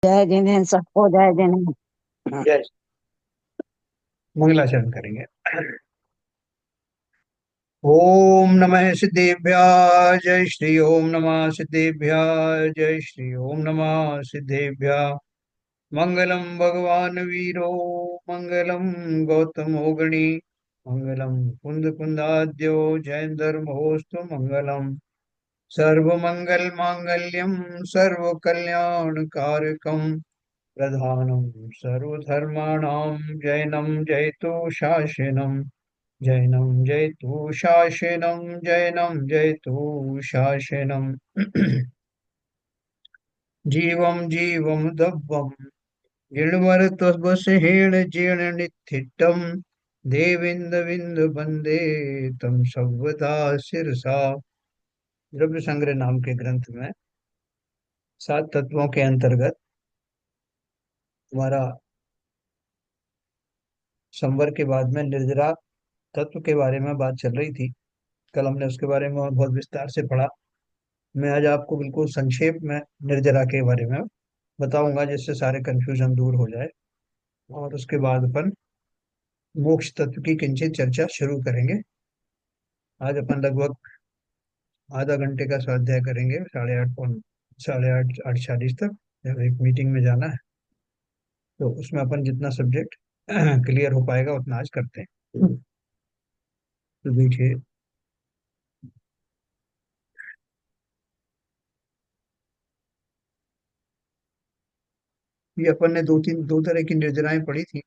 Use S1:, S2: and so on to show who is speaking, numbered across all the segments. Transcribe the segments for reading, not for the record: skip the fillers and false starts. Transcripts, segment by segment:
S1: जय जिनेन्द्र, सबको जय जिनेन्द्र।
S2: जय मंगलाचरण करेंगे। ओम नमः सिद्धेभ्यः जय श्री ओम नमः सिद्धेभ्यः जय श्री ओम नमः सिद्धेभ्यः। मंगलम भगवान वीरो मंगलम गौतमो गणी मंगलम कुंद कुंदाद्यो जैन धर्मोस्तु मंगलम सर्वमंगल मांगल्यम सर्व कल्याण कारकम प्रधानम सर्वधर्माणां जैनम जयतु शासनम जैनम जयतु शासनम जैनम जयतु शासनम जीवं जीवं दब्बं गिण्वरत्वसहेण जीर्णनिथिट्टं देविंद वंदे तम सर्वदा शिरसा। द्रव्य संग्रह नाम के ग्रंथ में 7 तत्वों के अंतर्गत हमारा संवर के बाद में निर्जरा तत्व के बारे में बात चल रही थी। कल हमने उसके बारे में और बहुत विस्तार से पढ़ा। मैं आज आपको बिल्कुल संक्षेप में निर्जरा के बारे में बताऊंगा, जिससे सारे कंफ्यूजन दूर हो जाए। और उसके बाद अपन मोक्ष तत्व की किंचित चर्चा शुरू करेंगे। आज अपन लगभग आधा घंटे का स्वाध्याय करेंगे, 8:30 तक। जब एक मीटिंग में जाना है तो उसमें अपन जितना सब्जेक्ट क्लियर हो पाएगा उतना आज करते हैं। तो देखिए, ये अपन ने दो तरह की निर्जराएं पढ़ी थी,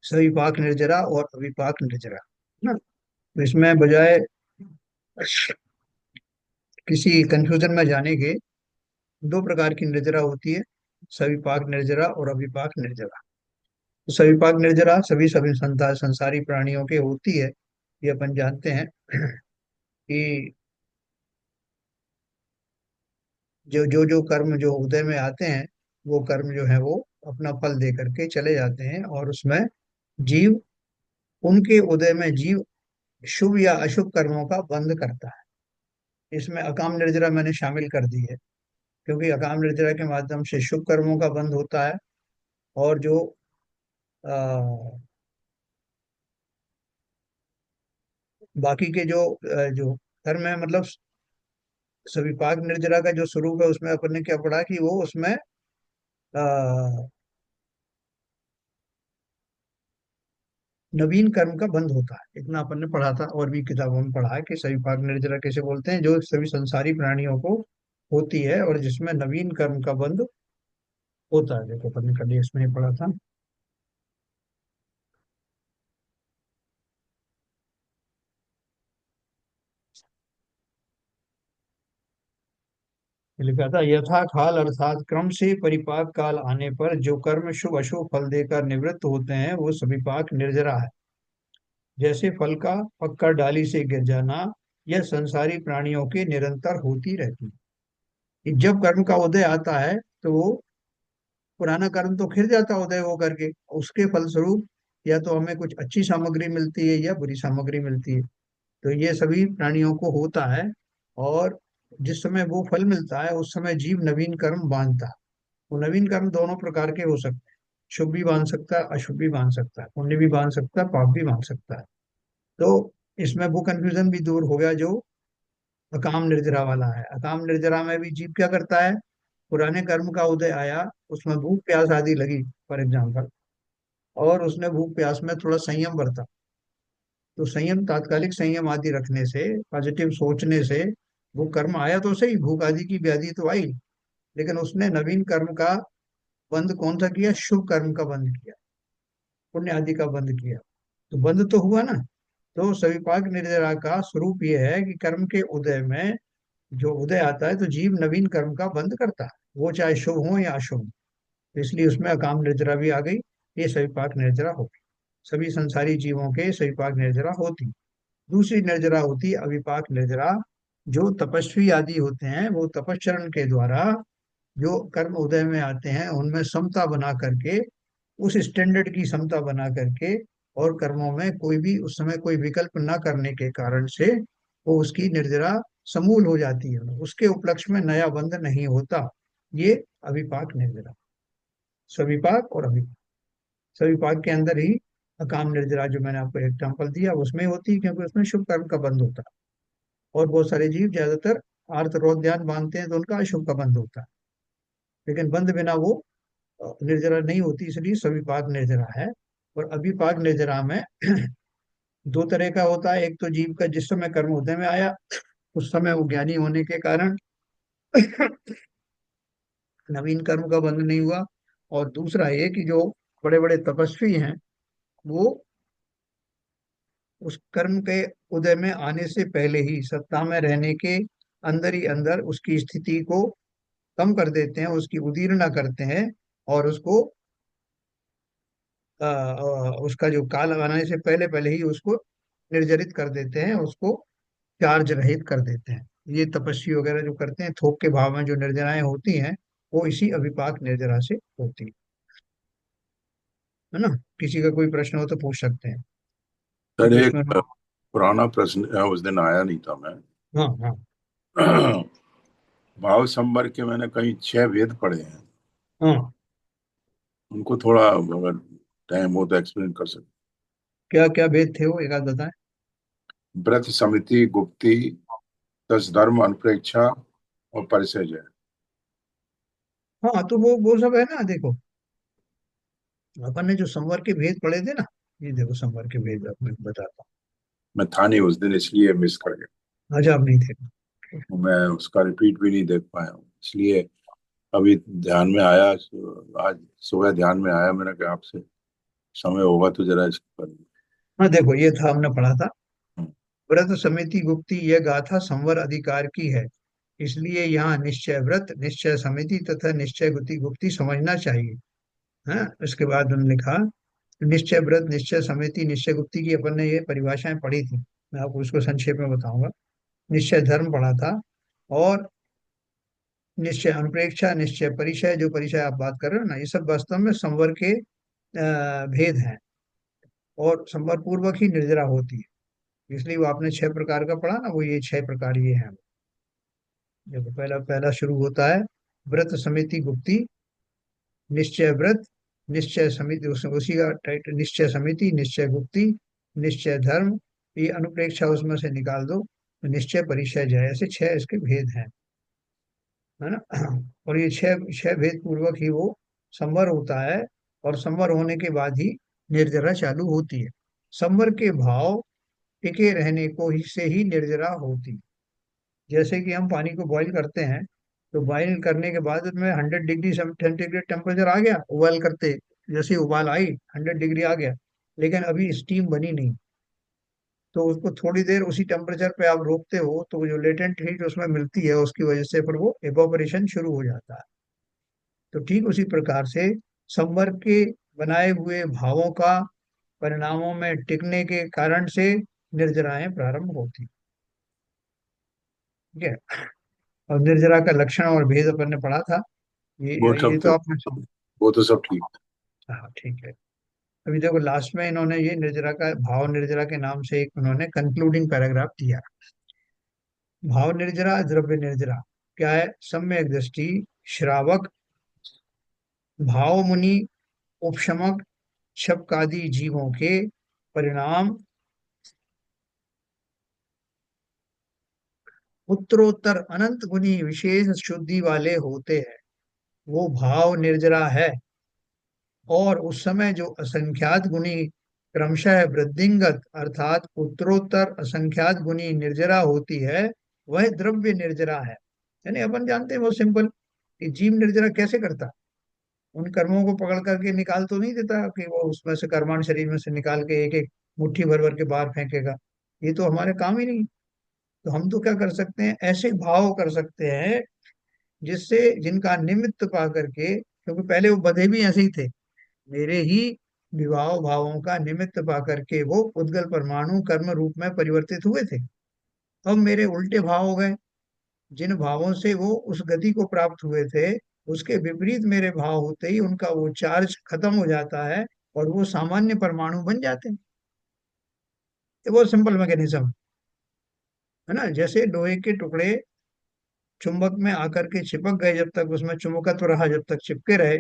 S2: सविपाक निर्जरा और अविपाक निर्जरा ना। तो इसमें बजाय किसी कंफ्यूजन में जाने के, दो प्रकार की निर्जरा होती है, सविपाक निर्जरा और अविपाक निर्जरा। तो सविपाक निर्जरा सभी सभी संसारी प्राणियों के होती है, ये अपन जानते हैं कि जो कर्म जो उदय में आते हैं, वो कर्म जो है वो अपना फल दे करके चले जाते हैं, और उसमें जीव, उनके उदय में जीव शुभ या अशुभ कर्मों का बंध करता है। इसमें अकाम निर्जरा मैंने शामिल कर दी है, क्योंकि अकाम निर्जरा के माध्यम से शुभ कर्मों का बंध होता है। और जो बाकी के जो कर्म है, मतलब सविपाक निर्जरा का जो स्वरूप है, उसमें अपन ने क्या पढ़ा कि वो उसमें आ, नवीन कर्म का बंध होता है। इतना अपन ने पढ़ा था, और भी किताबों में पढ़ा है कि सविपाक निर्जरा कैसे बोलते हैं, जो सभी संसारी प्राणियों को होती है और जिसमें नवीन कर्म का बंध होता है। देखो अपन ने कल इसमें ही पढ़ा था। ये लिखा था, यथा काल अर्थात क्रम से परिपाक काल आने पर जो कर्म शुभ अशुभ फल देकर निवृत्त होते हैं वो सविपाक निर्जरा है। जैसे फल का पक्का डाली से गिर जाना, यह संसारी प्राणियों के निरंतर होती रहती है। कि जब कर्म का उदय आता है तो वो पुराना कर्म तो खिर जाता उदय वो करके, उसके फलस्वरूप या तो हमें कुछ अच्छी सामग्री मिलती है या बुरी सामग्री मिलती है। तो ये सभी प्राणियों को होता है। और जिस समय वो फल मिलता है उस समय जीव नवीन कर्म बांधता है। वो नवीन कर्म दोनों प्रकार के हो सकते हैं, शुभ भी बांध सकता है, अशुभ भी बांध सकता है, पुण्य भी बांध सकता है, पाप भी बांध सकता है। तो इसमें वो कंफ्यूजन भी दूर हो गया जो अकाम निर्जरा वाला है। अकाम निर्जरा में भी जीव क्या करता है, पुराने कर्म का उदय आया, उसमें भूख प्यास आदि लगी फॉर एग्जाम्पल, और उसने भूख प्यास में थोड़ा संयम बरता। तो संयम, तात्कालिक संयम आदि रखने से, पॉजिटिव सोचने से, वो कर्म आया तो सही, भूख आदि की व्याधि तो आई, लेकिन उसने नवीन कर्म का बंद कौन सा किया, शुभ कर्म का बंद किया, पुण्य आदि का बंद किया। तो बंद तो हुआ ना। तो सविपाक निर्जरा का स्वरूप यह है कि कर्म के उदय में जो उदय आता है तो जीव नवीन कर्म का बंद करता है, वो चाहे शुभ हो या अशुभ। तो इसलिए उसमें अकाम निर्जरा भी आ गई। ये सविपाक निर्जरा होगी, सभी संसारी जीवों के सविपाक निर्जरा होती। दूसरी निर्जरा होती है अविपाक निर्जरा। जो तपस्वी आदि होते हैं वो तपश्चरण के द्वारा जो कर्म उदय में आते हैं उनमें समता बना करके, उस स्टैंडर्ड की समता बना करके, और कर्मों में कोई भी उस समय कोई विकल्प न करने के कारण से वो उसकी निर्जरा समूल हो जाती है, उसके उपलक्ष्य में नया बंध नहीं होता। ये अभिपाक निर्जरा। सविपाक और अभिपाक, सविपाक के अंदर ही अकाम निर्जरा जो मैंने आपको एग्जाम्पल दिया उसमें होती है, क्योंकि उसमें शुभ कर्म का बंध होता है। और बहुत सारे जीव ज्यादातर आर्त रोध ध्यान बांधते हैं तो उनका अशुभ का बंध होता है, लेकिन बंध बिना वो निर्जरा नहीं होती, इसलिए सविपाक निर्जरा है। और अभिपाक निर्जरा में दो तरह का होता है। एक तो जीव का जिस समय कर्म उदय में आया उस समय वो ज्ञानी होने के कारण नवीन कर्म का बंध नहीं हुआ। और दूसरा ये कि जो बड़े बड़े तपस्वी हैं वो उस कर्म के उदय में आने से पहले ही सत्ता में रहने के अंदर ही अंदर उसकी स्थिति को कम कर देते हैं, उसकी उदीरना करते हैं, और उसको उसका जो काल आने से पहले पहले ही उसको निर्जरित कर देते हैं, उसको चार्ज रहित कर देते हैं। ये तपस्वी वगैरह जो करते हैं थोक के भाव में जो निर्जराएं होती हैं वो इसी अभिपाक निर्जरा से होती है ना। किसी का कोई प्रश्न हो तो पूछ सकते हैं।
S3: सर
S2: क्योंकि
S3: एक
S2: उसमें
S3: पुराना प्रश्न उस दिन आया नहीं था मैं।
S2: हाँ हाँ
S3: भाव संवर के मैंने कहीं 6 वेद पढ़े हैं,
S2: हाँ।
S3: उनको थोड़ा अगर टाइम हो तो एक्सप्लेन कर सकते।
S2: क्या क्या भेद थे वो एक आध बताएं।
S3: व्रत, समिति, गुप्ति, दस धर्म, अनुप्रेक्षा और परिचय।
S2: हाँ तो वो सब है ना। देखो अपन ने जो संवर के भेद पढ़े थे ना, ये देखो संवर के भेद मैं बताता
S3: मैं था नहीं उस दिन इसलिए मिस कर गया।
S2: हूँ। आज आप नहीं थे।
S3: मैं उसका रिपीट भी नहीं देख पाया हूँ, इसलिए अभी ध्यान में आया। आज सुबह ध्यान में आया मेरा कि आपसे समय होगा तो जरा इसको कर।
S2: हाँ देखो ये था हमने पढ़ा था।
S3: हम्म,
S2: व्रत समिति गुप्ति यह गाथा संवर अधिकार की है, इसलिए यहाँ निश्चय व्रत, निश्चय समिति तथा निश्चय गुति गुप्ति समझना चाहिए। हाँ उसके बाद उन्होंने लिखा निश्चय व्रत, निश्चय समिति, निश्चय गुप्ति की अपन ने ये परिभाषाएं पढ़ी थी। मैं आपको उसको संक्षेप में बताऊंगा। निश्चय धर्म पढ़ा था, और निश्चय अनुप्रेक्षा, निश्चय परिचय, जो परिचय आप बात कर रहे हो ना, ये सब वास्तव में संवर के भेद हैं। और संवर पूर्वक ही निर्जरा होती है, इसलिए वो आपने 6 प्रकार का पढ़ा ना, वो ये 6 प्रकार ये हैं। देखो पहला पहला शुरू होता है व्रत समिति गुप्ति। निश्चय व्रत, निश्चय समिति, उसी का टाइटल निश्चय समिति, निश्चय गुप्ति, निश्चय धर्म, ये अनुप्रेक्षा उसमें से निकाल दो, तो निश्चय परिचय जय, ऐसे 6 इसके भेद हैं, है ना। और ये छह छह भेद पूर्वक ही वो संवर होता है, और संवर होने के बाद ही निर्जरा चालू होती है। संवर के भाव टिके रहने को ही से ही निर्जरा होती है। जैसे कि हम पानी को बॉईल करते हैं, तो बॉईल करने के बाद उसमें 100 डिग्री सेंटीग्रेड टेम्परेचर आ गया, उबाल करते जैसे ही उबाल आई 100 डिग्री आ गया, लेकिन अभी स्टीम बनी नहीं। तो उसको थोड़ी देर उसी टेम्परेचर पे आप रोकते हो तो वो जो लेटेंट हीट उसमें मिलती है उसकी वजह से फिर वो एवोपरेशन शुरू हो जाता है। तो ठीक उसी प्रकार से संवर के बनाए हुए भावों का परिणामों में टिकने के कारण से निर्जराएं प्रारंभ होती। ठीक है। और निर्जरा का लक्षण और भेद अपन ने पढ़ा था। ये
S3: वो
S2: ये
S3: सब
S2: तो
S3: तो
S2: आपने
S3: वो तो सब ठीक है।
S2: हाँ ठीक है। अभी देखो लास्ट में इन्होंने ये निर्जरा का भाव निर्जरा के नाम से एक उन्होंने कंक्लूडिंग पैराग्राफ दिया। भाव निर्जरा, द्रव्य निर्जरा क्या है? सम्यक दृष्टि, श्रावक, भाव मुनि, उपशमक, शब्कादि जीवों के परिणाम उत्तरोत्तर अनंत गुनी विशेष शुद्धि वाले होते हैं, वो भाव निर्जरा है। और उस समय जो असंख्यात गुणी क्रमशः वृद्धिंगत अर्थात उत्तरोत्तर असंख्यात गुणी निर्जरा होती है, वह द्रव्य निर्जरा है। यानी अपन जानते हैं बहुत सिंपल कि जीव निर्जरा कैसे करता। उन कर्मों को पकड़ करके निकाल तो नहीं देता कि वो उसमें से कर्माण शरीर में से निकाल के एक एक मुट्ठी भर भर के बाहर फेंकेगा। ये तो हमारे काम ही नहीं। तो हम तो क्या कर सकते हैं, ऐसे भाव कर सकते हैं जिससे जिनका निमित्त पा करके, क्योंकि पहले वो बधे भी ऐसे ही थे, मेरे ही विवाह भावों का निमित्त पा करके वो उद्गल परमाणु कर्म रूप में परिवर्तित हुए थे। अब मेरे उल्टे भाव हो गए, जिन भावों से वो उस गति को प्राप्त हुए थे उसके विपरीत मेरे भाव होते ही उनका वो चार्ज खत्म हो जाता है, और वो सामान्य परमाणु बन जाते हैं। ये बहुत सिंपल मैकेनिज्म है ना। जैसे लोहे के टुकड़े चुंबक में आकर के चिपक गए, जब तक उसमें चुंबकत्व रहा, जब तक चिपके रहे,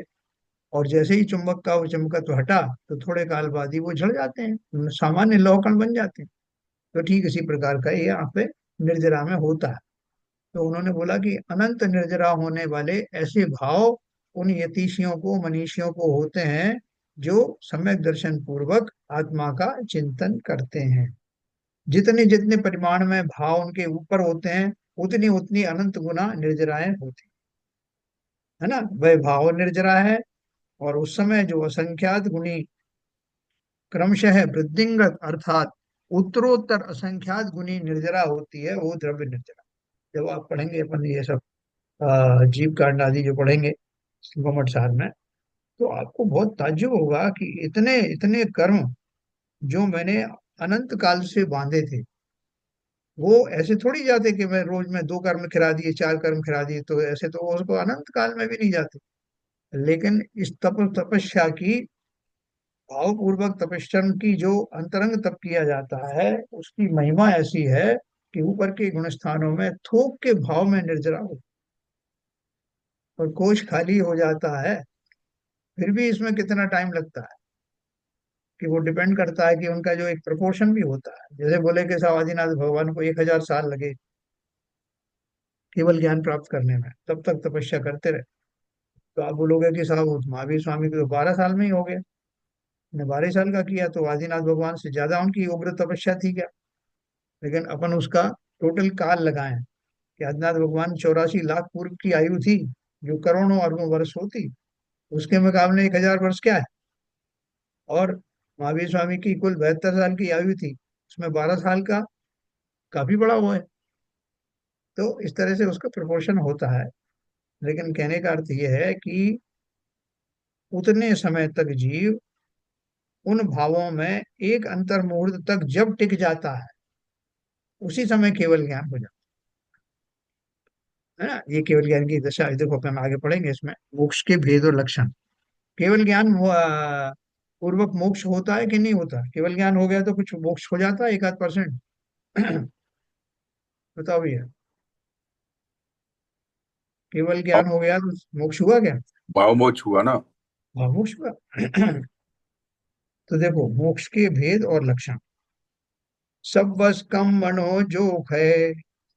S2: और जैसे ही चुंबक का वो चुंबकत्व हटा तो थोड़े काल बाद ही वो झड़ जाते हैं, सामान्य लौह कण बन जाते हैं। तो ठीक इसी प्रकार का ये यहाँ पे निर्जरा में होता है। तो उन्होंने बोला कि अनंत निर्जरा होने वाले ऐसे भाव उन यतीशियों को, मनीषियों को होते हैं जो सम्यक दर्शन पूर्वक आत्मा का चिंतन करते हैं। जितने जितने परिमाण में भाव उनके ऊपर होते हैं, उतनी उतनी अनंत गुना निर्जराएं होती है ना। वह भाव निर्जरा है, और उस समय जो असंख्यात गुणी क्रमशः वृद्धिंगत अर्थात उत्तरोत्तर असंख्यात गुणी निर्जरा होती है, वो द्रव्य निर्जरा। जब आप पढ़ेंगे अपन ये सब जीव कांड आदि जो पढ़ेंगे गोमट सार में, तो आपको बहुत ताज्जुब होगा कि इतने इतने कर्म जो मैंने अनंत काल से बांधे थे, वो ऐसे थोड़ी जाते कि मैं रोज में 2 कर्म खिला दिए, 4 कर्म खिला दिए, तो ऐसे तो उसको अनंत काल में भी नहीं जाते। लेकिन इस तपस्या की, भावपूर्वक तपस्या की, जो अंतरंग तप किया जाता है, उसकी महिमा ऐसी है कि ऊपर के गुण स्थानों में थोक के भाव में निर्जरा हो और कोश खाली हो जाता है। फिर भी इसमें कितना टाइम लगता है कि वो डिपेंड करता है कि उनका जो एक प्रपोर्शन भी होता है। जैसे बोले कि साहब आदिनाथ भगवान को 1000 साल लगे केवल ज्ञान प्राप्त करने में, तब तक तपस्या करते रहे। तो आप बोलोगे कि साहब महावीर स्वामी को तो 12 साल में ही हो गया, ने 12 साल का किया, तो आदिनाथ भगवान से ज्यादा उनकी उग्र तपस्या थी क्या? लेकिन अपन उसका टोटल काल लगाएं कि आदिनाथ भगवान 84 लाख पूर्व की आयु थी, जो करोड़ों अरबों वर्ष होती, उसके मुकाबले 1000 वर्ष क्या है? और महावीर स्वामी की कुल 72 साल की आयु थी, उसमें 12 साल का काफी बड़ा वो है। तो इस तरह से उसका प्रोपोर्शन होता है। लेकिन कहने का अर्थ यह है कि उतने समय तक जीव उन भावों में एक अंतर मुहूर्त तक जब टिक जाता है, उसी समय केवल ज्ञान हो जाता है ना। ये केवल ज्ञान की दशा है। देखो अपन आगे पढ़ेंगे इसमें मोक्ष के भेद और लक्षण। केवल ज्ञान पूर्वक मोक्ष होता है कि नहीं होता? केवल ज्ञान हो गया तो कुछ मोक्ष हो जाता है, 1 आध %? बताओ भैया, केवल
S3: भाव
S2: ज्ञान हो गया तो मोक्ष हुआ क्या?
S3: भाव मोक्ष हुआ ना।
S2: हाँ, मोक्ष हुआ। तो देखो मोक्ष के भेद और लक्षण। सब बस कम मनो जोख है,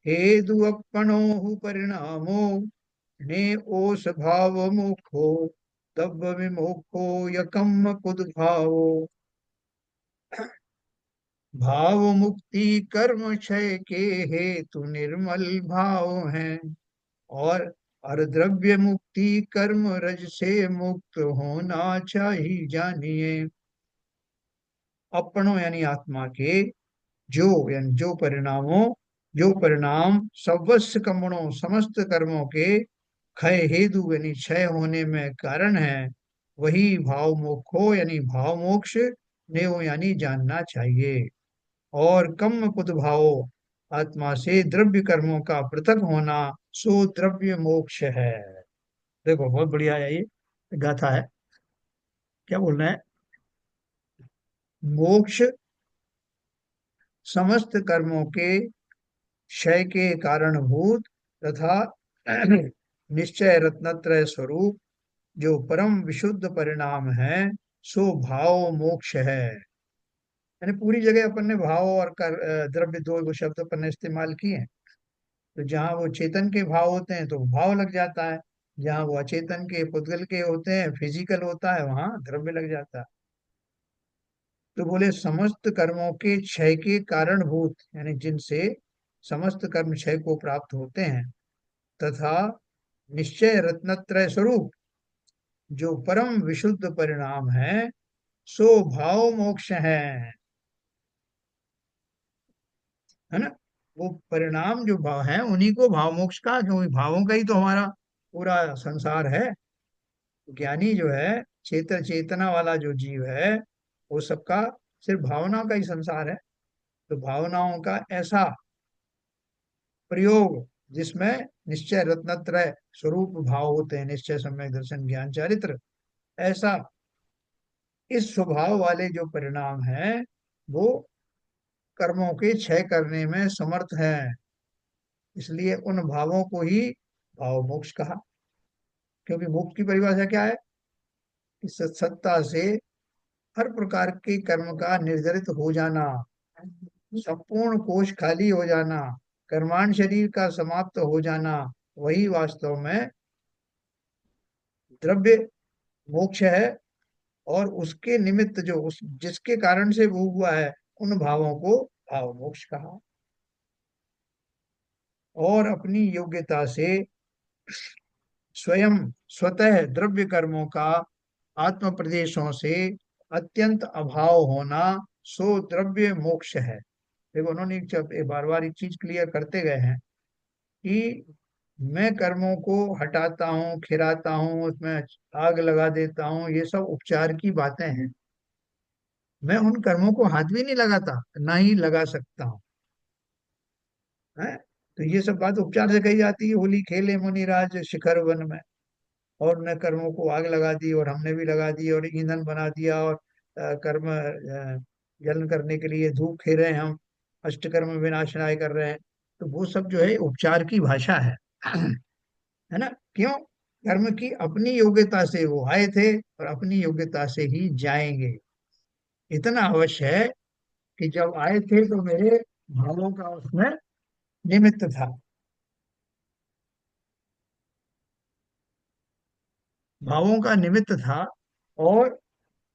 S2: हेतु अपनो परिणामो, ने ओस भाव मुखो, तब विमुखो यकम कुद भावो। भाव मुक्ति कर्म क्षय के हेतु निर्मल भाव हैं, और द्रव्य मुक्ति कर्म रज से मुक्त होना चाहिए जानिए। अपनों यानी आत्मा के, जो यानी जो परिणाम सर्वस्व कर्मणों समस्त कर्मों के क्षय हेतु यानी क्षय होने में कारण है, वही भाव मोक्षो यानी भाव मोक्ष ने वो यानी जानना चाहिए। और कम कुत भावो, आत्मा से द्रव्य कर्मों का पृथक होना, सो द्रव्य मोक्ष है। देखो बहुत बढ़िया है ये गाथा है। क्या बोल रहे हैं? मोक्ष समस्त कर्मों के क्षय के कारणभूत तथा निश्चय रत्नत्रय स्वरूप जो परम विशुद्ध परिणाम है, सो भाव मोक्ष है। यानी पूरी जगह अपन ने भाव और द्रव्य, दो शब्द अपन ने इस्तेमाल किए हैं। तो जहाँ वो चेतन के भाव होते हैं तो भाव लग जाता है, जहाँ वो अचेतन के पुद्गल के होते हैं, फिजिकल होता है, वहां द्रव्य लग जाता है। तो बोले समस्त कर्मों के क्षय के कारणभूत, यानी जिनसे समस्त कर्म क्षय को प्राप्त होते हैं, तथा निश्चय रत्नत्रय स्वरूप जो परम विशुद्ध परिणाम है, सो भाव मोक्ष है। है ना। वो परिणाम जो भाव है, उन्हीं को भाव मोक्ष का, क्योंकि भावों का ही तो हमारा पूरा संसार है। ज्ञानी जो है, चेतना वाला जो जीव है, वो सबका सिर्फ भावना का ही संसार है। तो भावनाओं का ऐसा प्रयोग जिसमें निश्चय रत्नत्रय स्वरूप भाव होते हैं, निश्चय सम्यक दर्शन ज्ञान चारित्र, ऐसा इस स्वभाव वाले जो परिणाम है, वो कर्मों के क्षय करने में समर्थ है। इसलिए उन भावों को ही भाव मोक्ष कहा। क्योंकि मोक्ष की परिभाषा क्या है कि सत्ता से हर प्रकार के कर्म का निर्जरित हो जाना, संपूर्ण कोश खाली हो जाना, कर्माण शरीर का समाप्त हो जाना, वही वास्तव में द्रव्य मोक्ष है। और उसके निमित्त जो उस जिसके कारण से वो हुआ है, उन भावों को भाव मोक्ष कहा। और अपनी योग्यता से स्वयं स्वतः द्रव्य कर्मों का आत्म प्रदेशों से अत्यंत अभाव होना, सो द्रव्य मोक्ष है। देखो उन्होंने बार बार एक चीज क्लियर करते गए हैं कि मैं कर्मों को हटाता हूँ, खिराता हूँ, उसमें आग लगा देता हूँ, ये सब उपचार की बातें हैं। मैं उन कर्मों को हाथ भी नहीं लगाता, ना ही लगा सकता हूँ, है। तो ये सब बात उपचार से कही जाती है। होली खेले मुनिराज शिखर वन में, और न कर्मों को आग लगा दी, और हमने भी लगा दी और ईंधन बना दिया, और कर्म जलन करने के लिए धूप खेरे हैं हम, अष्टकर्म विनाशनाय कर रहे हैं। तो वो सब जो है उपचार की भाषा है है ना। क्यों? कर्म की अपनी योग्यता से वो आए थे और अपनी योग्यता से ही जाएंगे। इतना अवश्य है कि जब आए थे तो मेरे भावों का उसमें निमित्त था, भावों का निमित्त था। और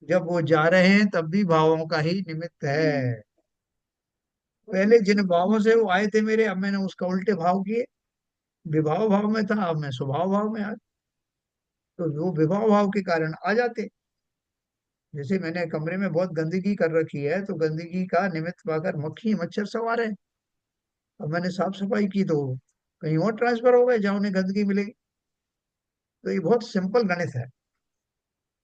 S2: जब वो जा रहे हैं तब भी भावों का ही निमित्त है। पहले जिन भावों से वो आए थे मेरे, अब मैंने उसका उल्टे भाव किए। विभाव भाव में था, अब मैं स्वभाव भाव में आ, तो वो विभाव भाव के कारण आ जाते। जैसे मैंने कमरे में बहुत गंदगी कर रखी है, तो गंदगी का निमित्त पाकर मक्खी मच्छर सवार है। अब मैंने साफ सफाई की तो कहीं और ट्रांसफर हो गए जहाँ उन्हें गंदगी मिलेगी। तो ये बहुत सिंपल गणित है।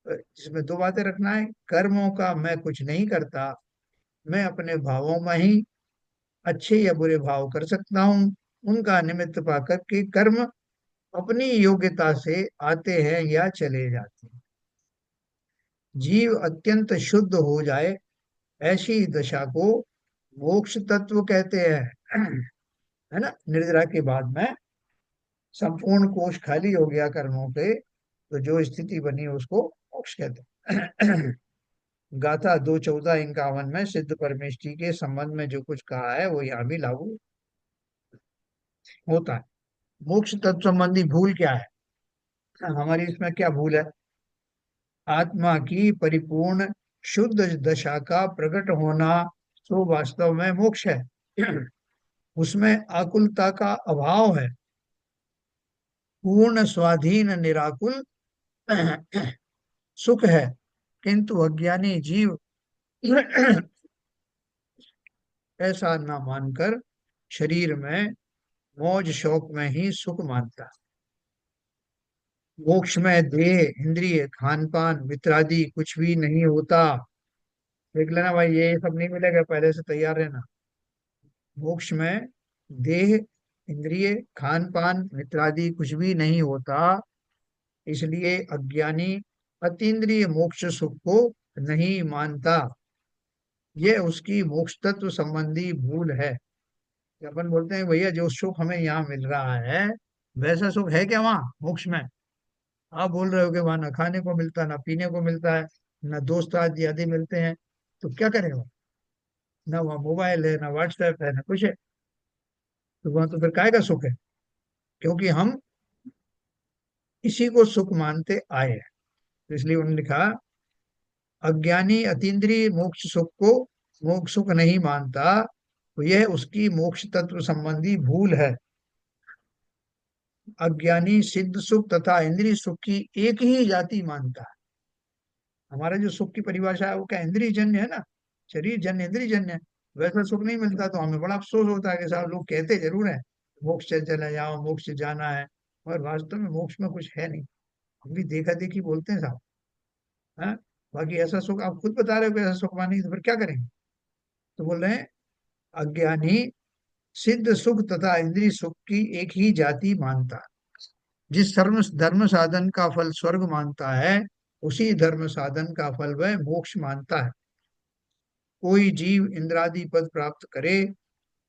S2: जिसमें दो बातें रखना है, कर्मों का मैं कुछ नहीं करता, मैं अपने भावों में ही अच्छे या बुरे भाव कर सकता हूँ। उनका निमित्त पाकर के कर्म अपनी योग्यता से आते हैं या चले जाते हैं। जीव अत्यंत शुद्ध हो जाए, ऐसी दशा को मोक्ष तत्व कहते हैं है ना। निर्जरा के बाद में संपूर्ण कोश खाली हो गया कर्मों पे, तो जो स्थिति बनी उसको मोक्ष कहते हैं गाथा 2:14-51 में सिद्ध परमेष्टि के संबंध में जो कुछ कहा है वो यहाँ भी लागू होता है। मोक्ष तत्व संबंधी भूल क्या है? हमारी इसमें क्या भूल है? आत्मा की परिपूर्ण शुद्ध दशा का प्रकट होना तो वास्तव में मोक्ष है। उसमें आकुलता का अभाव है, पूर्ण स्वाधीन निराकुल सुख है। किंतु अज्ञानी जीव ऐसा न मानकर शरीर में मौज शौक में ही सुख मानता है। मोक्ष में देह इंद्रिय खान पान मित्रादि कुछ भी नहीं होता। देख लेना भाई, ये सब नहीं मिलेगा, पहले से तैयार रहना। मोक्ष में देह इंद्रिय खान पान मित्रादि कुछ भी नहीं होता। इसलिए अज्ञानी अतीन्द्रिय मोक्ष सुख को नहीं मानता। ये उसकी मोक्ष तत्व संबंधी भूल है। कि अपन बोलते हैं भैया जो सुख हमें यहाँ मिल रहा है, वैसा सुख है क्या वहाँ मोक्ष में? आप बोल रहे हो कि वहाँ ना खाने को मिलता, ना पीने को मिलता है, ना दोस्त आदि आदि मिलते हैं, तो क्या करेगा? ना वहाँ मोबाइल है, ना व्हाट्सएप है, ना कुछ है। तो वहाँ तो फिर काय का सुख है? क्योंकि हम इसी को सुख मानते आए हैं। तो इसलिए उन्होंने लिखा, अज्ञानी अतीन्द्रिय मोक्ष सुख को मोक्ष सुख नहीं मानता, तो यह उसकी मोक्ष तत्व संबंधी भूल है। अज्ञानी सिद्ध सुख तथा इंद्रिय सुख की एक ही जाति मानता है। हमारा जो सुख की परिभाषा है वो क्या इंद्रिय जन्य है ना, शरीर जन्य इंद्रिय जन्य है। वैसा सुख नहीं मिलता तो हमें बड़ा अफसोस होता है कि साहब लोग कहते जरूर है मोक्ष से चले जाओ, मोक्ष से जाना है, और वास्तव में मोक्ष में कुछ है नहीं। हम भी देखा देखी बोलते हैं साहब, है। बाकी ऐसा सुख आप खुद बता रहे हो कि ऐसा सुख मानी, तो फिर क्या करेंगे? तो बोल रहे हैं अज्ञानी सिद्ध सुख तथा इंद्रिय सुख की एक ही जाति मानता है। जिस धर्म धर्म साधन का फल स्वर्ग मानता है, उसी धर्म साधन का फल वह मोक्ष मानता है। कोई जीव इंद्रादि पद प्राप्त करे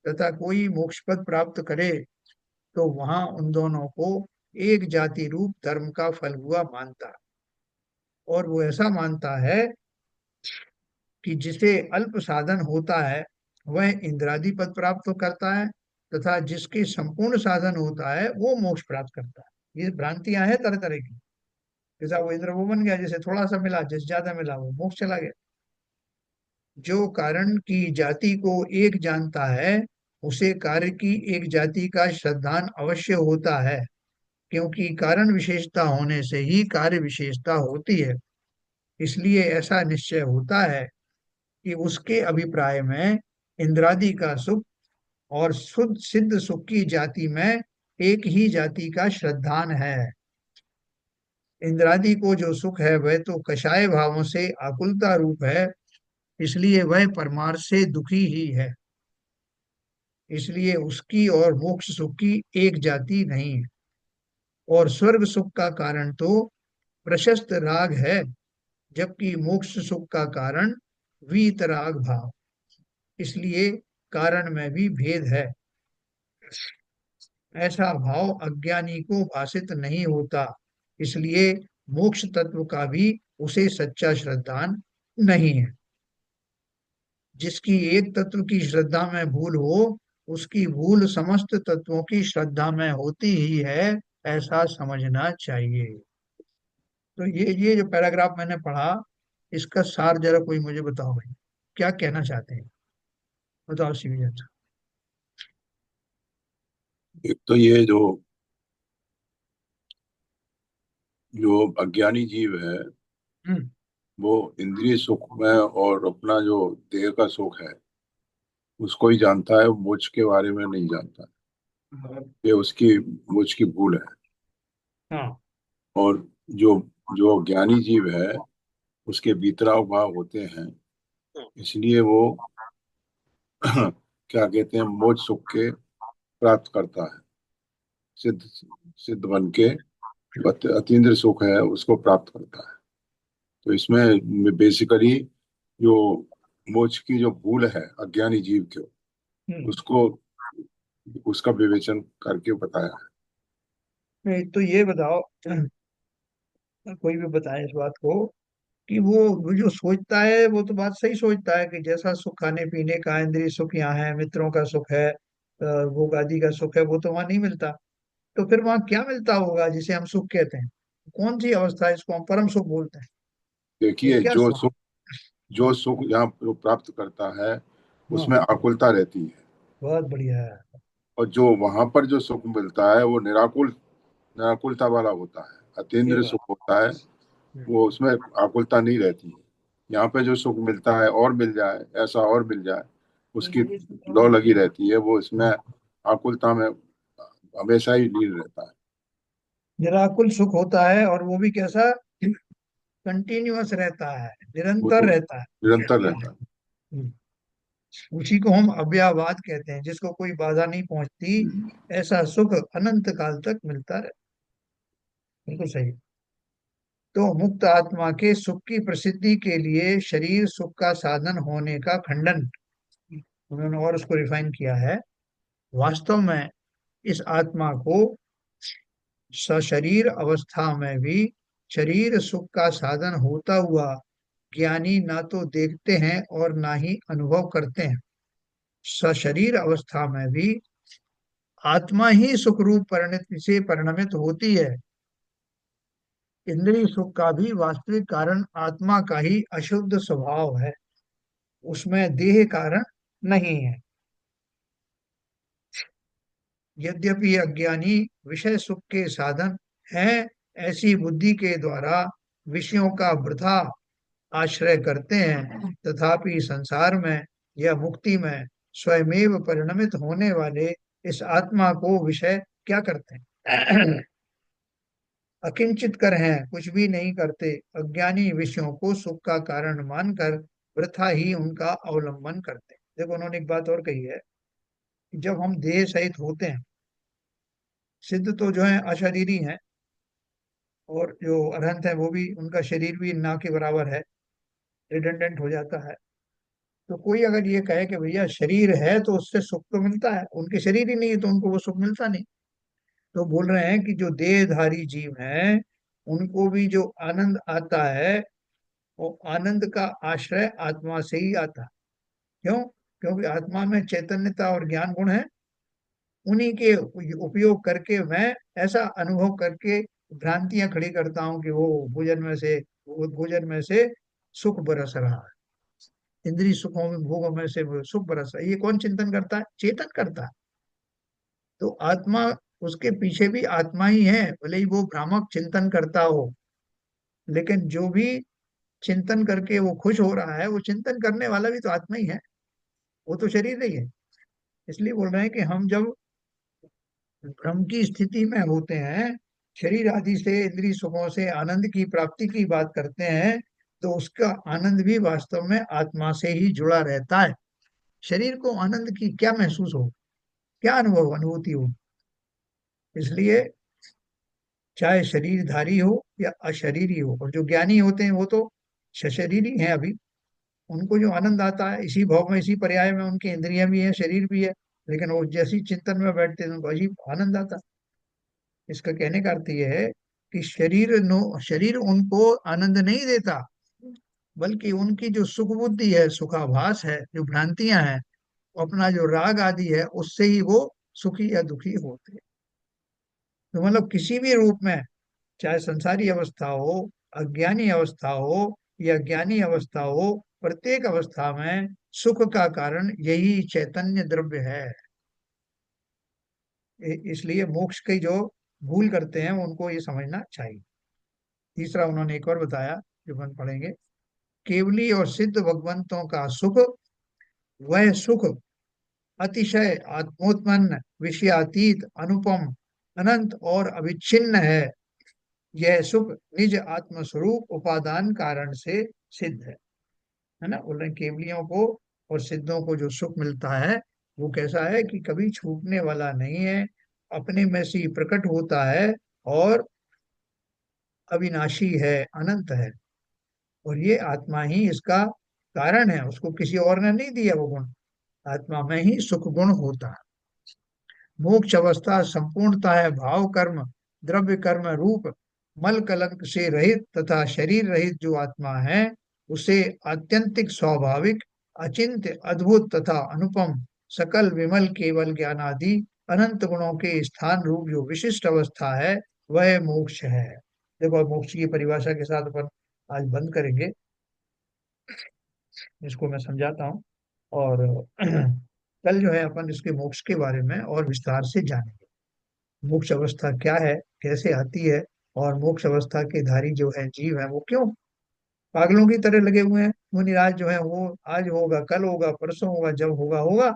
S2: तथा कोई मोक्ष पद प्राप्त करे, तो वहां उन दोनों को एक जाति रूप धर्म का फल हुआ मानता है। और वो ऐसा मानता है कि जिसे अल्प साधन होता है वह इंद्रादि पद प्राप्त तो करता है, तथा जिसके संपूर्ण साधन होता है वो मोक्ष प्राप्त करता है। ये भ्रांतियां हैं तरह तरह की। जैसा वो इंद्र वो बन गया, जैसे थोड़ा सा मिला, जिस ज्यादा मिला वो मोक्ष चला गया। जो कारण की जाति को एक जानता है उसे कार्य की एक जाति का श्रद्धान अवश्य होता है, क्योंकि कारण विशेषता होने से ही कार्य विशेषता होती है। इसलिए ऐसा निश्चय होता है कि उसके अभिप्राय में इंद्रादि का सुख और शुद्ध सिद्ध सुख की जाति में एक ही जाति का श्रद्धान है। इंद्रादि को जो सुख है वह तो कषाय भावों से आकुलता रूप है, इसलिए वह परमार्थ से दुखी ही है। इसलिए उसकी और मोक्ष सुख की एक जाति नहीं है। और स्वर्ग सुख का कारण तो प्रशस्त राग है, जबकि मोक्ष सुख का कारण वीतराग भाव। इसलिए कारण में भी भेद है। ऐसा भाव अज्ञानी को भाषित नहीं होता, इसलिए मोक्ष तत्व का भी उसे सच्चा श्रद्धान नहीं है। जिसकी एक तत्व की श्रद्धा में भूल हो उसकी भूल समस्त तत्वों की श्रद्धा में होती ही है, ऐसा समझना चाहिए। तो ये जो पैराग्राफ मैंने पढ़ा, इसका सार जरा कोई मुझे बताओ भाई, क्या कहना चाहते हैं? बताओ शिवजी।
S3: एक तो ये जो जो अज्ञानी जीव है
S2: हम्म।
S3: वो इंद्रिय सुख में और अपना जो देह का सुख है उसको ही जानता है, मोक्ष के बारे में नहीं जानता। ये उसकी मुझ की भूल है।
S2: हाँ।
S3: और जो जो ज्ञानी जीव है उसके भीतराव भाव होते हैं, इसलिए वो क्या कहते हैं, मोक्ष सुख के प्राप्त करता है। सिद्ध सिद्ध बन के अतीन्द्र सुख है उसको प्राप्त करता है। तो इसमें बेसिकली जो मोक्ष की जो भूल है अज्ञानी जीव के,
S2: हम्म।
S3: उसको उसका विवेचन करके बताया है।
S2: नहीं, तो ये बताओ, कोई भी बताए इस बात को कि वो जो सोचता है वो तो बात सही सोचता है कि जैसा सुख खाने पीने का, इंद्रिय सुख यहाँ है, मित्रों का सुख है, भोग आदि का सुख है, वो तो वहां नहीं मिलता। तो फिर वहां क्या मिलता होगा जिसे हम सुख कहते हैं? कौन सी अवस्था है इसको हम परम सुख बोलते हैं? वो
S3: देखिए,
S2: क्या
S3: जो
S2: सुख?
S3: सुख जो सुख यहाँ जो प्राप्त करता है
S2: हाँ,
S3: उसमें आकुलता रहती है।
S2: बहुत बढ़िया है।
S3: और जो वहां पर जो सुख मिलता है वो निराकुलता वाला होता है,
S2: ये
S3: अतीन्द्र
S2: बात।
S3: सुख होता है।
S2: हम्म।
S3: वो उसमें आकुलता नहीं रहती है। यहाँ पे जो सुख मिलता है और मिल जाए, ऐसा और मिल जाए, उसकी लौ लगी रहती है। वो इसमें आकुलता में हमेशा ही लीन रहता है।
S2: निराकुल सुख होता है, और वो भी कैसा? कंटिन्यूअस रहता है,
S3: वो
S2: निरंतर
S3: तो
S2: रहता है।
S3: निरंतर रहता है।
S2: हम्म। उसी को हम अव्ययवाद कहते हैं, जिसको कोई बाधा नहीं पहुंचती। ऐसा सुख अनंत काल तक मिलता रहे। बिल्कुल सही। तो मुक्त आत्मा के सुख की प्रसिद्धि के लिए शरीर सुख का साधन होने का खंडन, उन्होंने और उसको रिफाइन किया है। वास्तव में इस आत्मा को सशरीर अवस्था में भी शरीर सुख का साधन होता हुआ ज्ञानी ना तो देखते हैं और ना ही अनुभव करते हैं। सशरीर अवस्था में भी आत्मा ही सुख रूप परिणति से परिणमित होती है। इंद्रिय सुख का भी वास्तविक कारण आत्मा का ही अशुद्ध स्वभाव है, उसमें देह कारण नहीं है। यद्यपि अज्ञानी विषय सुख के साधन हैं, ऐसी बुद्धि के द्वारा विषयों का वृथा आश्रय करते हैं, तथापि संसार में या मुक्ति में स्वयमेव परिणमित होने वाले इस आत्मा को विषय क्या करते हैं? अकिंचित कर हैं, कुछ भी नहीं करते। अज्ञानी विषयों को सुख का कारण मानकर वृथा ही उनका अवलंबन करते हैं। देखो, उन्होंने एक बात और कही है कि जब हम देह सहित होते हैं, सिद्ध तो जो है अशरीरी हैं, और जो अरहंत है वो भी, उनका शरीर भी ना के बराबर है, रिडंडेंट हो जाता है। तो कोई अगर ये कहे कि भैया शरीर है तो उससे सुख तो मिलता है, उनके शरीर ही नहीं है तो उनको वो सुख मिलता नहीं। तो बोल रहे हैं कि जो देहधारी जीव हैं उनको भी जो आनंद आता है वो आनंद का आश्रय आत्मा से ही आता है। क्यों? क्योंकि आत्मा में चैतन्यता और ज्ञान गुण है। उन्हीं के उपयोग करके मैं ऐसा अनुभव करके भ्रांतियां खड़ी करता हूं कि वो भोजन में से सुख बरस रहा है, इंद्रिय सुखों में भोगों में से वो सुख बरस रहा है। ये कौन चिंतन करता है? चेतन करता है। तो आत्मा, उसके पीछे भी आत्मा ही है, भले ही वो भ्रामक चिंतन करता हो, लेकिन जो भी चिंतन करके वो खुश हो रहा है, वो चिंतन करने वाला भी तो आत्मा ही है, वो तो शरीर नहीं है। इसलिए बोल रहे हैं कि हम जब भ्रम की स्थिति में होते हैं, शरीर आदि से इंद्रिय सुखों से आनंद की प्राप्ति की बात करते हैं, तो उसका आनंद भी वास्तव में आत्मा से ही जुड़ा रहता है। शरीर को आनंद की क्या महसूस हो, क्या अनुभूति हो? इसलिए चाहे शरीरधारी हो या अशरीरी हो, और जो ज्ञानी होते हैं वो तो सशरीरी हैं अभी, उनको जो आनंद आता है इसी भव में, इसी पर्याय में, उनकी इंद्रियां भी है, शरीर भी है, लेकिन वो जैसी चिंतन में बैठते हैं उनको अजीब आनंद आता है। इसका कहने का अर्थ यह है कि शरीर उनको आनंद नहीं देता, बल्कि उनकी जो सुख बुद्धि है, सुखाभास है, जो भ्रांतियां हैं, अपना जो राग आदि है, उससे ही वो सुखी या दुखी होते हैं। तो मतलब किसी भी रूप में, चाहे संसारी अवस्था हो, अज्ञानी अवस्था हो या ज्ञानी अवस्था हो, प्रत्येक अवस्था में सुख का कारण यही चैतन्य द्रव्य है। इसलिए मोक्ष की जो भूल करते हैं उनको ये समझना चाहिए। तीसरा उन्होंने एक और बताया, जो हम पढ़ेंगे। केवली और सिद्ध भगवंतों का सुख, वह सुख अतिशय आत्मोत्पन्न, विषयातीत, अनुपम, अनंत और अविच्छिन्न है। यह सुख निज आत्म स्वरूप उपादान कारण से सिद्ध है ना। बोल रहे हैं केवलियों को और सिद्धों को जो सुख मिलता है वो कैसा है कि कभी छूटने वाला नहीं है, अपने में से ही प्रकट होता है और अविनाशी है, अनंत है। और ये आत्मा ही इसका कारण है, उसको किसी और ने नहीं दिया वो गुण, आत्मा में ही सुख गुण होता है। मोक्ष अवस्था संपूर्णता है भाव कर्म, द्रव्य कर्म रूप, मल कलंक से रहित तथा शरीर रहित जो आत्मा है, उसे आत्यंतिक स्वाभाविक, अचिंत्य, अद्भुत तथा अनुपम, सकल विमल केवल ज्ञानादि अनंत गुणों के स्थान रूप जो विशिष्ट अवस्था है, वह मोक्ष है। देखो, मोक्ष की परिभाषा के साथ अपन आज बंद करेंगे, इसको मैं समझाता हूँ। और कल जो है अपन इसके मोक्ष के बारे में और विस्तार से जानेंगे। मोक्ष अवस्था क्या है, कैसे आती है, और मोक्ष अवस्था के धारी जो है जीव है वो क्यों पागलों की तरह लगे हुए हैं। मुनिराज जो है वो आज होगा, कल होगा, परसों होगा, जब होगा होगा,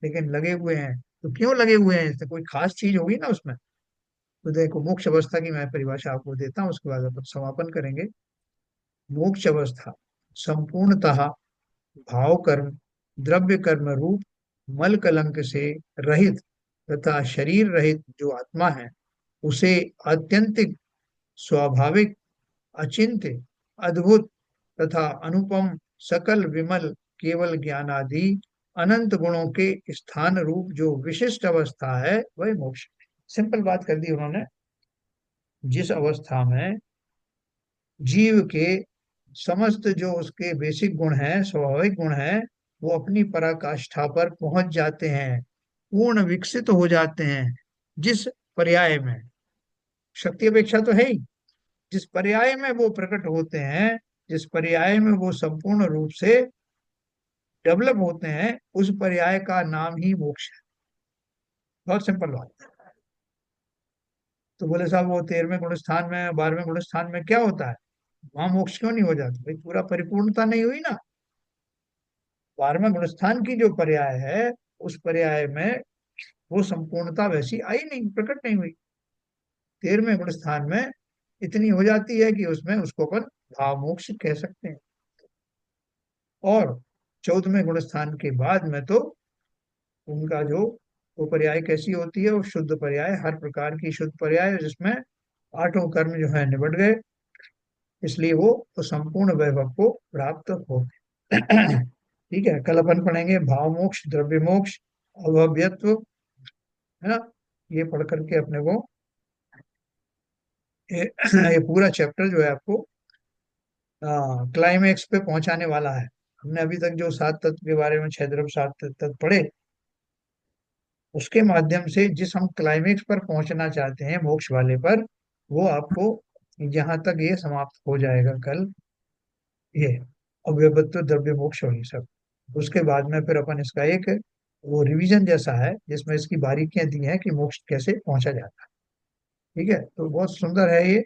S2: लेकिन लगे हुए हैं। तो क्यों लगे हुए हैं? इससे कोई खास चीज होगी ना उसमें। तो देखो, मोक्ष अवस्था की मैं परिभाषा आपको देता हूँ, उसके बाद अपन समापन करेंगे। मोक्ष अवस्था संपूर्णतः भाव कर्म, द्रव्य कर्म रूप, मल कलंक से रहित तथा शरीर रहित जो आत्मा है, उसे आत्यंतिक, स्वाभाविक, अचिंत्य, अद्भुत तथा अनुपम, सकल विमल केवल ज्ञानादि अनंत गुणों के स्थान रूप जो विशिष्ट अवस्था है, वह मोक्ष। सिंपल बात कर दी उन्होंने। जिस अवस्था में जीव के समस्त जो उसके बेसिक गुण हैं, स्वाभाविक गुण हैं, वो अपनी पराकाष्ठा पर पहुंच जाते हैं, पूर्ण विकसित हो जाते हैं। जिस पर्याय में, शक्ति अपेक्षा तो है ही, जिस पर्याय में वो प्रकट होते हैं, जिस पर्याय में वो संपूर्ण रूप से डेवलप होते हैं, उस पर्याय का नाम ही मोक्ष है। बहुत सिंपल बात। तो बोले साहब वो 13वें गुण स्थान में, 12वें गुण स्थान में क्या होता है, वहां मोक्ष क्यों नहीं हो जाता? भाई पूरा परिपूर्णता नहीं हुई ना। 12वें गुण स्थान की जो पर्याय है, उस पर्याय में वो संपूर्णता वैसी आई नहीं, प्रकट नहीं हुई। 13वें गुण स्थान में इतनी हो जाती है कि उसमें उसको अपन भाव मोक्ष कह सकते हैं। और 14वें गुण स्थान के बाद में तो उनका जो वो पर्याय कैसी होती है, वो शुद्ध पर्याय, हर प्रकार की शुद्ध पर्याय, जिसमें आठों कर्म जो है निबट गए, इसलिए वो संपूर्ण वैभव को प्राप्त हो गए। ठीक है, कल अपन पढ़ेंगे भाव मोक्ष, द्रव्य मोक्ष, अभव्यत्व, है ना। ये पढ़ करके अपने को ये पूरा चैप्टर जो है आपको क्लाइमेक्स पे पहुंचाने वाला है। हमने अभी तक जो सात तत्व के बारे में, छह द्रव्य सात तत्व पढ़े, उसके माध्यम से जिस हम क्लाइमेक्स पर पहुंचना चाहते हैं, मोक्ष वाले पर, वो आपको यहाँ तक ये समाप्त हो जाएगा कल, ये अव्यवत्व द्रव्य मोक्ष और ये सब। उसके बाद में फिर अपन इसका एक वो रिवीजन जैसा है जिसमें इसकी बारीकियां दी हैं कि मोक्ष कैसे पहुंचा जाता है। ठीक है, तो बहुत सुंदर है ये।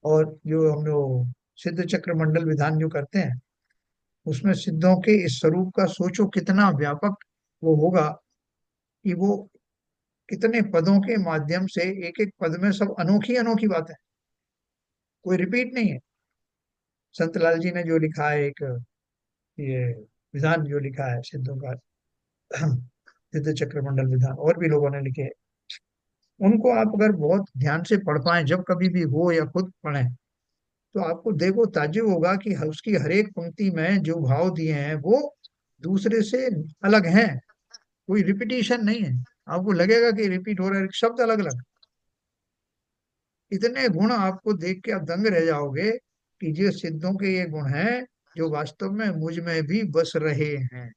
S2: और जो हम लोग सिद्ध चक्र मंडल विधान जो करते हैं, उसमें सिद्धों के इस स्वरूप का सोचो कितना व्यापक वो होगा, कि वो कितने पदों के माध्यम से, एक एक पद में सब अनोखी अनोखी बातें, कोई रिपीट नहीं है। संत लाल जी ने जो लिखा है एक ये विधान जो लिखा है सिद्धों का, सिद्ध चक्र मंडल विधान, और भी लोगों ने लिखे हैं, उनको आप अगर बहुत ध्यान से पढ़ पाए, जब कभी भी हो या खुद पढ़ें, तो आपको देखो ताज्जुब होगा कि उसकी हर एक पंक्ति में जो भाव दिए हैं वो दूसरे से अलग हैं, कोई रिपीटिशन नहीं है। आपको लगेगा कि रिपीट हो रहा है, शब्द अलग अलग। इतने गुण आपको देख के आप दंग रह जाओगे कि ये सिद्धों के ये गुण हैं जो वास्तव में मुझ में भी बस रहे हैं।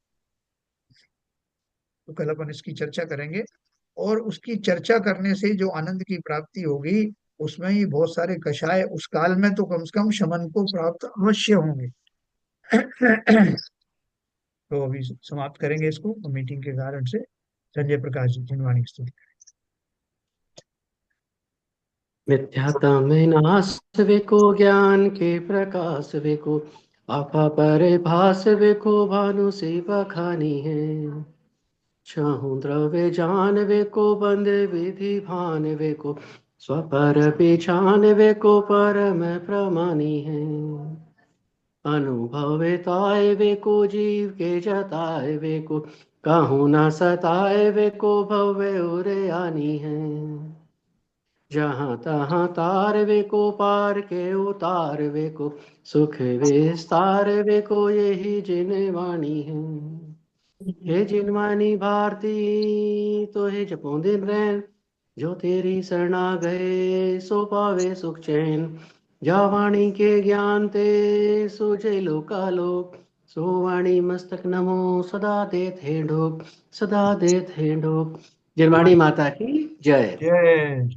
S2: तो कल अपन इसकी चर्चा करेंगे, और उसकी चर्चा करने से जो आनंद की प्राप्ति होगी, उसमें ही बहुत सारे कषाय उस काल में तो कम से कम शमन को प्राप्त अवश्य होंगे। तो अभी समाप्त करेंगे इसको मीटिंग के कारण से। संजय प्रकाश जी, जिनवाणी की स्तुति।
S4: मिथ्यात्व में नाश विको, ज्ञान के प्रकाश विको, आपा परिभास विको, भानु से बखानी है। चाहूं द्रव्य जान विको, बंद विधि भान विको, स्वपर पिछान विको, परम प्रमानी है। अनुभविताय विको, जीव के जताए विको, कहूँ न सताए विको, भव्य उरे आनी है। जहाँ तहाँ तार वे को, पार के उतार वे को, सुख विस्तार वे को, यही जिनवाणी है। हे जिनवाणी भारती तो हे जपो दिन रैन, जो तेरी शरणा गए सो पावे सुख चैन। जा वाणी के ज्ञान ते सूझे लोकालोक, सो वाणी मस्तक नमो सदा देत है ढोक, सदा देत है ढोक। जिनवाणी माता की जय।
S2: जय